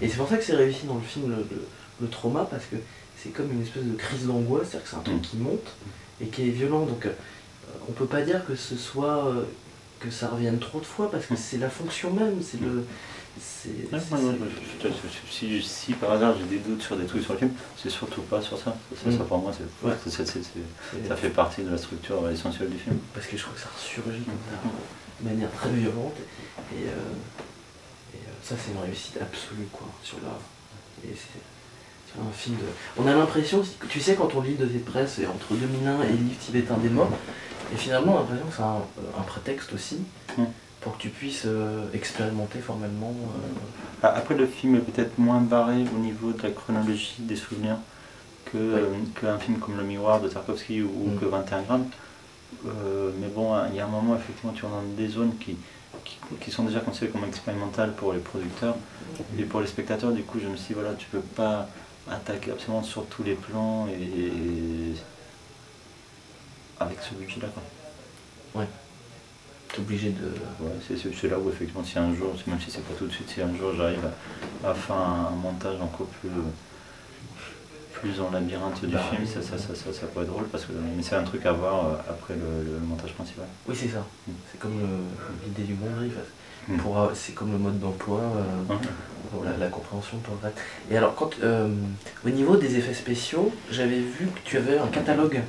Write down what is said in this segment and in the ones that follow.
Et c'est pour ça que c'est réussi dans le film, le trauma, parce que c'est comme une espèce de crise d'angoisse, c'est-à-dire que c'est un truc qui monte et qui est violent. Donc on peut pas dire que ce soit que ça revienne trop de fois, parce que c'est la fonction même, c'est le... Si par hasard j'ai des doutes sur des trucs sur le film, c'est surtout pas sur ça. Ça pour moi, ça fait partie de la structure essentielle du film. Parce que je trouve que ça ressurgit de manière très violente, et ça c'est une réussite absolue, quoi, sur la... Et c'est un film de... On a l'impression, tu sais, quand on lit de tes presse entre 2001 et le livre tibétain des morts, et finalement on a l'impression que c'est un prétexte aussi, pour que tu puisses expérimenter formellement. Après, le film est peut-être moins barré au niveau de la chronologie des souvenirs qu'un film comme Le Miroir de Tarkovsky ou que 21 grammes. Mais bon, il y a un moment, effectivement, tu rentres dans des zones qui sont déjà considérées comme expérimentales pour les producteurs et pour les spectateurs. Du coup, je me suis dit, voilà, tu peux pas attaquer absolument sur tous les plans et avec ce budget-là, quoi. Ouais. T'es obligé de... Ouais, c'est là où effectivement, si un jour, même si c'est pas tout de suite, si un jour j'arrive à faire un montage encore plus en labyrinthe du film, ça pourrait être drôle, mais c'est un truc à voir après le montage principal. Oui, c'est ça. C'est comme l'idée du bon riff. C'est comme le mode d'emploi, la compréhension pour le reste. Et alors, au niveau des effets spéciaux, j'avais vu que tu avais un catalogue.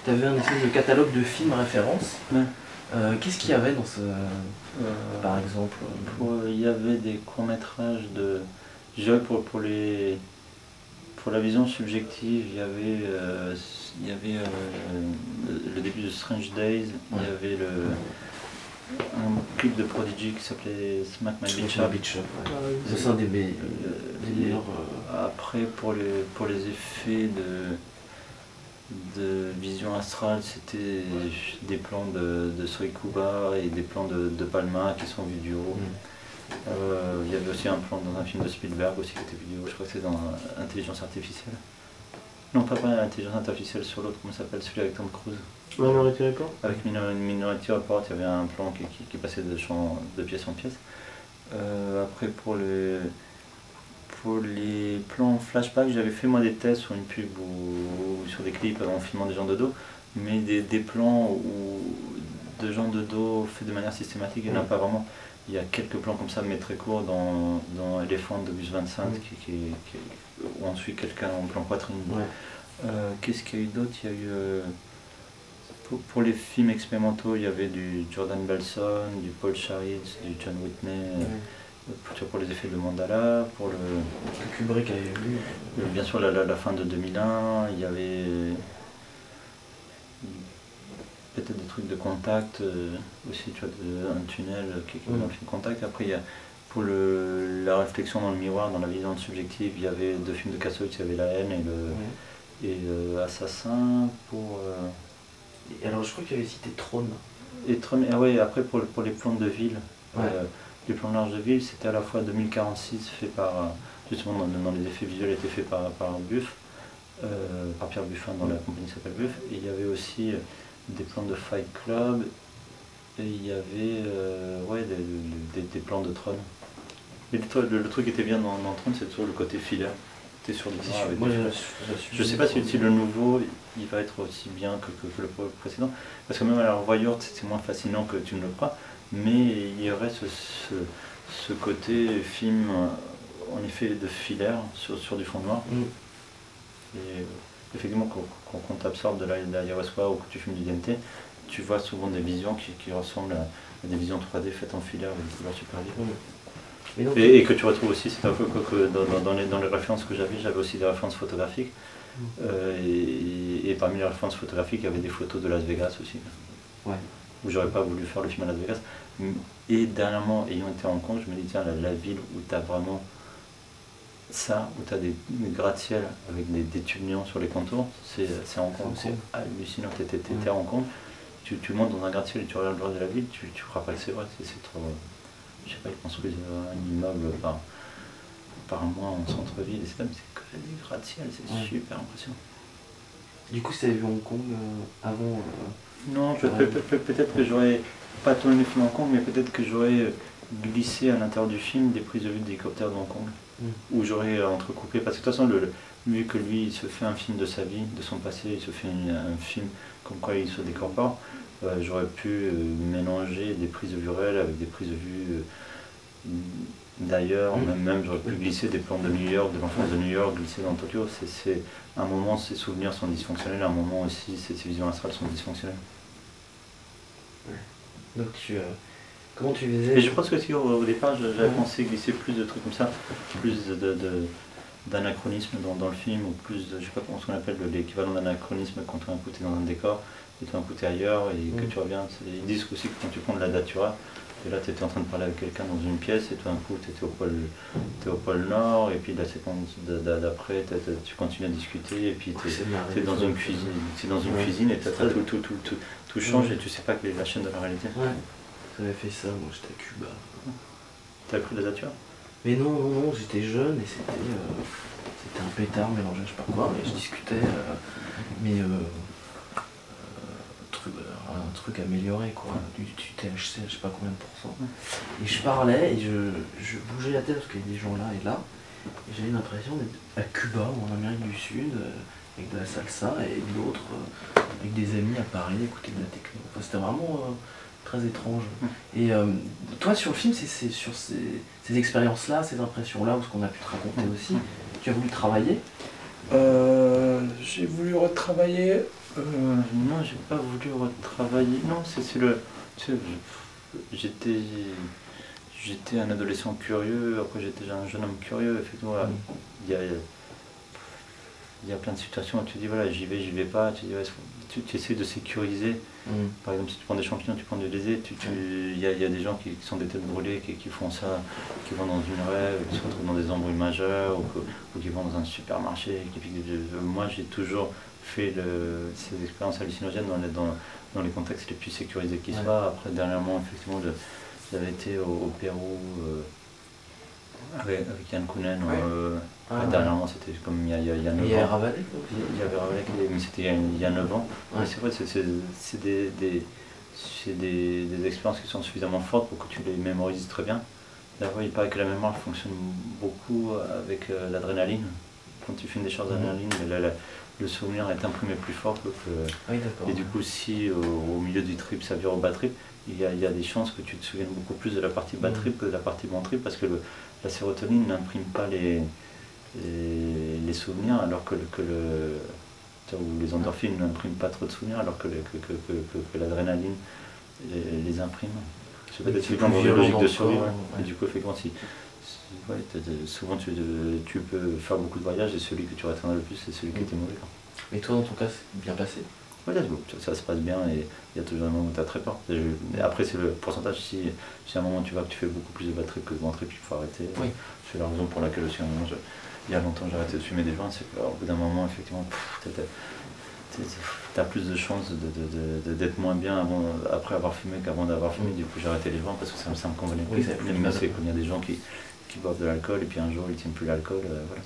Tu avais un espèce de catalogue de films références. Ouais. Qu'est-ce qu'il y avait dans ce... par exemple il y avait des courts-métrages de... Je dirais pour la vision subjective, il y avait le début de Strange Days, il y avait un clip de Prodigy qui s'appelait Smack My Bitch Up. C'est un des meilleurs... Après, pour les effets de vision astrale, c'était des plans de Soikuba et des plans de Palma qui sont vus du haut. Il y avait aussi un plan dans un film de Spielberg aussi qui était vu du haut, je crois que c'est dans Intelligence Artificielle. Non, pas Intelligence Artificielle, sur l'autre, comment ça s'appelle, celui avec Tom Cruise. Minority Report. Avec Minority Report, il y avait un plan qui passait de pièce en pièce. Après, pour les plans flashback, j'avais fait moi des tests sur une pub ou sur des clips en filmant des gens de dos, mais des plans de gens de dos faits de manière systématique, il n'y en a pas vraiment. Il y a quelques plans comme ça, mais très courts, dans Elephant de Gus Van Sant, où on suit quelqu'un en plan poitrine. Qu'est-ce qu'il y a eu d'autre? Il y a eu... Pour les films expérimentaux, il y avait du Jordan Belson, du Paul Charitz, du John Whitney. Pour les effets de Mandala, pour le Kubrick avait vu. Bien sûr, la fin de 2001, il y avait peut-être des trucs de contact aussi, tu vois, un tunnel qui est dans le film Contact. Après, il y a, pour la réflexion dans le miroir, dans la vision subjective, il y avait deux films de Kassovitz, il y avait La haine et Assassin. Et alors, je crois que tu avais cité Trône. Et Trône, ouais, après pour les plans de ville. Les plans larges de ville, c'était à la fois 2046 fait par, justement dans les effets visuels, était fait par Buff, par Pierre Buffin dans la compagnie qui s'appelle Buff, et il y avait aussi des plans de Fight Club, et il y avait des plans de Tron. Mais le truc qui était bien dans Tron, c'est toujours le côté filler. T'es sur le je sais pas si le nouveau il va être aussi bien que le précédent, parce que même à la revoyure c'est moins fascinant que tu ne le crois. Mais il y aurait ce côté film, en effet, de filaire sur du fond noir. Et effectivement, quand t'absorbes de l'ayahuasca ou que tu fumes du DMT, tu vois souvent des visions qui ressemblent à des visions 3D faites en filaire avec des couleurs super vives. Et que tu retrouves aussi, c'est un peu que dans les références que j'avais aussi des références photographiques. Et parmi les références photographiques, il y avait des photos de Las Vegas aussi. Où j'aurais pas voulu faire le film à Las Vegas. Et dernièrement, ayant été à Hong Kong, je me dis, tiens, la ville où tu as vraiment ça, où tu as des gratte-ciel avec des tubes néons sur les contours, c'est Hong Kong, c'est hallucinant. Tu étais à Hong Kong, tu montes dans un gratte-ciel et tu regardes le reste de la ville, tu crois pas que c'est vrai, c'est trop... Je sais pas, ils construisent un immeuble par mois en centre-ville, et c'est que des gratte-ciel, c'est super impressionnant. Du coup, tu avais vu Hong Kong avant Non, peut-être que j'aurais pas tourné le film Hong Kong, mais peut-être que j'aurais glissé à l'intérieur du film des prises de vue d'hélicoptères de Hong Kong. où j'aurais entrecoupé, parce que de toute façon, vu que lui, il se fait un film de sa vie, de son passé, il se fait un film comme quoi il se décorpore, j'aurais pu mélanger des prises de vue réelles avec des prises de vue d'ailleurs, même j'aurais pu glisser des plans de New York, de l'enfance de New York, glisser dans Tokyo. Un moment, ses souvenirs sont dysfonctionnels, à un moment aussi, ses visions astrales sont dysfonctionnelles. Donc comment tu faisais? Et je pense que si au départ, j'avais pensé glisser plus de trucs comme ça, plus d'anachronisme dans le film, ou plus de, je sais pas comment on appelle l'équivalent d'anachronisme quand tout d'un coup t'es dans un décor, et tout d'un coup t'es ailleurs, et que tu reviens. Ils disent aussi que quand tu prends de la datura, et là tu étais en train de parler avec quelqu'un dans une pièce, et tout d'un coup tu étais au pôle Nord, et puis la séquence d'après, tu continues à discuter, et puis tu es dans une cuisine, et tout change, et tu sais pas quelle est la chaîne de la réalité. Ouais, j'avais fait ça, moi j'étais à Cuba. T'avais pris de la datura? Mais non, j'étais jeune et c'était un pétard mélangé à je sais pas quoi, mais je discutais, mais un truc amélioré quoi, du THC, je sais pas combien de pourcents. Et je parlais et je bougeais la tête parce qu'il y avait des gens là et là, et j'avais l'impression d'être à Cuba ou en Amérique du Sud, avec de la salsa, et d'autres avec des amis à Paris, écouter de la techno. Enfin, c'était vraiment très étrange. Et toi, sur le film, c'est sur ces expériences-là, ces impressions-là, ou ce qu'on a pu te raconter aussi, tu as voulu travailler? J'ai voulu retravailler. Non, j'ai pas voulu retravailler. Non, c'est le. Tu sais, j'étais un adolescent curieux, après j'étais un jeune homme curieux, effectivement. Il y a plein de situations où tu dis voilà, j'y vais pas, tu dis ouais, tu essaies de sécuriser. Par exemple, si tu prends des champignons, tu prends du lésé, il y a des gens qui sont des têtes brûlées, qui font ça, qui vont dans une rêve, qui se retrouvent dans des embrouilles majeures, ou qui vont dans un supermarché. Moi, j'ai toujours fait ces expériences hallucinogènes dans les contextes les plus sécurisés qui soient. Après, dernièrement, effectivement, j'avais été au Pérou avec Yann Kounen. Dernièrement, c'était comme il y a 9 ans. Il y avait Ravalek aussi. Il y avait Ravalek, mais c'était il y a 9 ans. Ouais. C'est vrai, c'est des expériences qui sont suffisamment fortes pour que tu les mémorises très bien. D'ailleurs, il paraît que la mémoire fonctionne beaucoup avec l'adrénaline. Quand tu filmes des choses d'adrénaline, le souvenir est imprimé plus fort et du coup, si au milieu du trip, ça vire au bad trip, il y a des chances que tu te souviennes beaucoup plus de la partie bad trip que de la partie bon trip, parce que la sérotonine n'imprime pas les souvenirs, alors que ou les endorphines n'impriment pas trop de souvenirs, alors que l'adrénaline les imprime. C'est peut-être une logique de survie. Et du coup, effectivement, souvent tu peux faire beaucoup de voyages, et celui que tu retiendras le plus, c'est celui qui était mauvais. Mais toi, dans ton cas, c'est bien passé? Oui, ça se passe bien, et il y a toujours un moment où tu as très peur. Après, c'est le pourcentage. Si à un moment tu vois que tu fais beaucoup plus de bad trip que de bon trip, il faut arrêter. Oui. C'est la raison pour laquelle aussi, à un moment, il y a longtemps, j'ai arrêté de fumer des joints. C'est qu'au bout d'un moment, effectivement, tu as plus de chances d'être moins bien après avoir fumé qu'avant d'avoir fumé. Du coup, j'ai arrêté les joints parce que ça me convenait plus. Mais c'est comme il y a des gens qui boivent de l'alcool et puis un jour ils ne tiennent plus l'alcool. Voilà.